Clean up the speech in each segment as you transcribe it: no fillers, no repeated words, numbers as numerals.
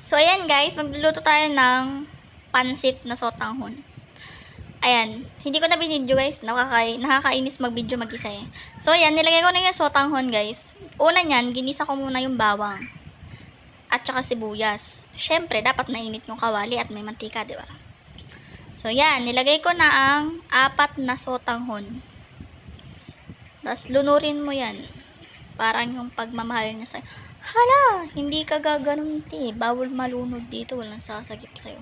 So, ayan guys, magluluto tayo ng pansit na sotanghon. Ayan, hindi ko na binidyo guys, nakakainis mag-video mag-isa eh. So, ayan, nilagay ko na yung sotanghon guys. Una niyan, ginisa ko muna yung bawang. At saka sibuyas. Syempre, dapat mainit yung kawali at may mantika, di ba? So, yan, nilagay ko na ang 4 na sotanghon. Tapos, lunurin mo yan. Parang yung pagmamahal niya sa'yo. Hala, hindi ka gaganon, te. Bawal malunod dito. Walang sasagip sa'yo.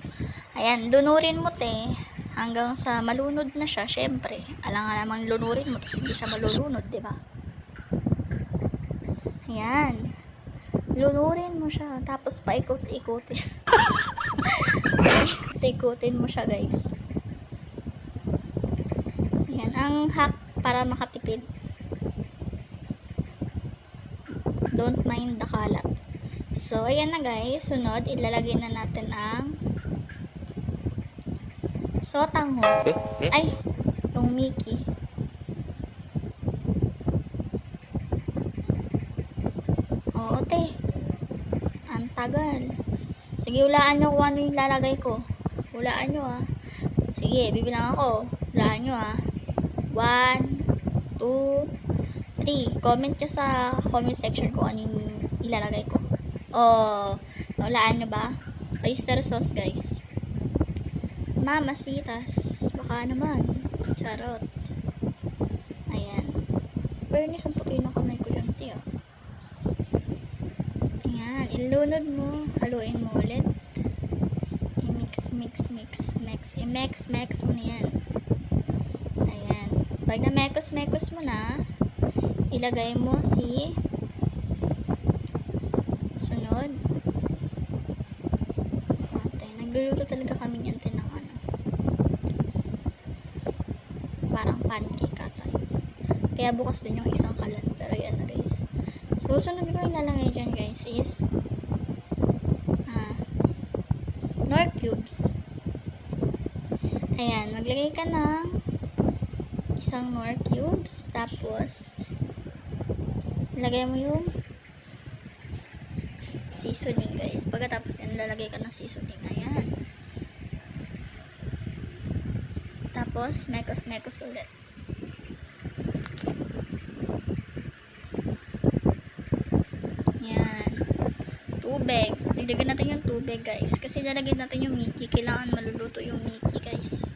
Ayan, lunurin mo, te. Hanggang sa malunod na siya, syempre. Alam nga namang lunurin mo, tapos hindi siya malulunod, diba? Ayan. Lunurin mo siya. Tapos paikot-ikutin. Ikutin mo siya, guys. Ayan, ang hack para makatipid. Don't mind the kalat. So, ayan na guys. Sunod, ilalagay na natin ang sotanghon. Ay, yung Mickey. Oo, te. Ang tagal. Sige, hulaan nyo kung ano yung lalagay ko. Hulaan nyo ah. Sige, bibilang ako. Hulaan nyo ah. 1, 2, 3. Comment nyo sa comment section kung ano yung ilalagay ko. Hulaan nyo ba? Oyster sauce guys. Mamasitas. Baka naman. Charot. Ayan. Fairness, ang puti ng kamay ko dyan, tiyo. Ayan. Ilunod mo. Haluin mo ulit. I-mix mo na yan. Ayan. Pag na-mekos mo na, ilagay mo si sunod. Ate, nagluluto talaga kami niyan ng ano. Parang pancake ata. Kaya bukas din yung isang kalan. Pero yan na guys. So, sunod ko yung lalagay dyan guys is Knorr cubes. Ayan, maglagay ka ng isang Knorr cubes. Tapos, ilagay mo yung seasoning guys. Pagkatapos yan, lalagay ka ng seasoning. Ayan. Tapos, mekos ulit. Yan. Tubig. Dagdagan natin yung tubig guys. Kasi lalagyan natin yung Mickey. Kailangan maluluto yung Mickey guys.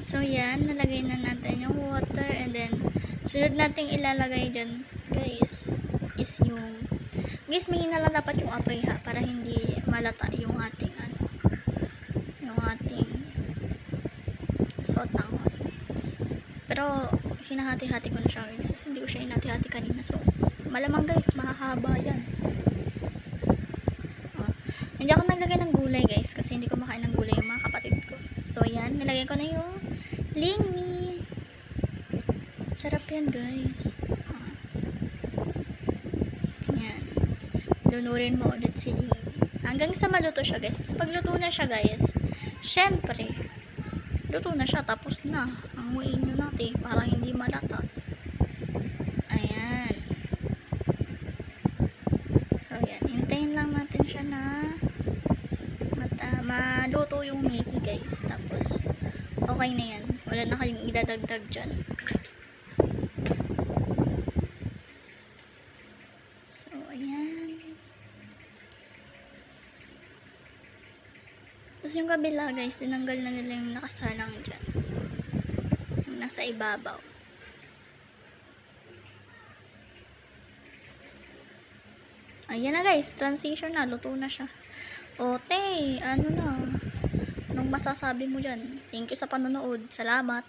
So, yan. Nalagay na natin yung water. And then, sunod natin ilalagay dyan guys is yung guys, may lang dapat yung apoy ha. Para hindi malata yung ating sotanghon. Pero, hinahati-hati ko na siya guys. Kasi hindi ko siya hinati-hati kanina. So, malamang guys, mahahaba yan. Hindi ako naglagay ng gulay guys. Kasi hindi ko makain ng gulay yung mga kapatid ko. So, yan. Nilagay ko na yung lingmi. Sarap yan guys. Yan. Lunurin mo ulit si lingmi. Hanggang sa maluto siya guys. Pag luto na siya guys, syempre, luto na siya. Tapos na. Hanguin nyo natin para hindi malata. Ayan. So, yan. Hintayin lang natin siya na maluto yung Mickey guys. Tapos, okay na yan. Wala na kayong idadagdag dyan. So, ayan. Tapos yung kabila guys, tinanggal na nila yung nakasalang dyan. Yung nasa ibabaw. Ayan na guys, transition na, luto na siya. Ote, ano na, anong masasabi mo dyan? Thank you sa panonood. Salamat.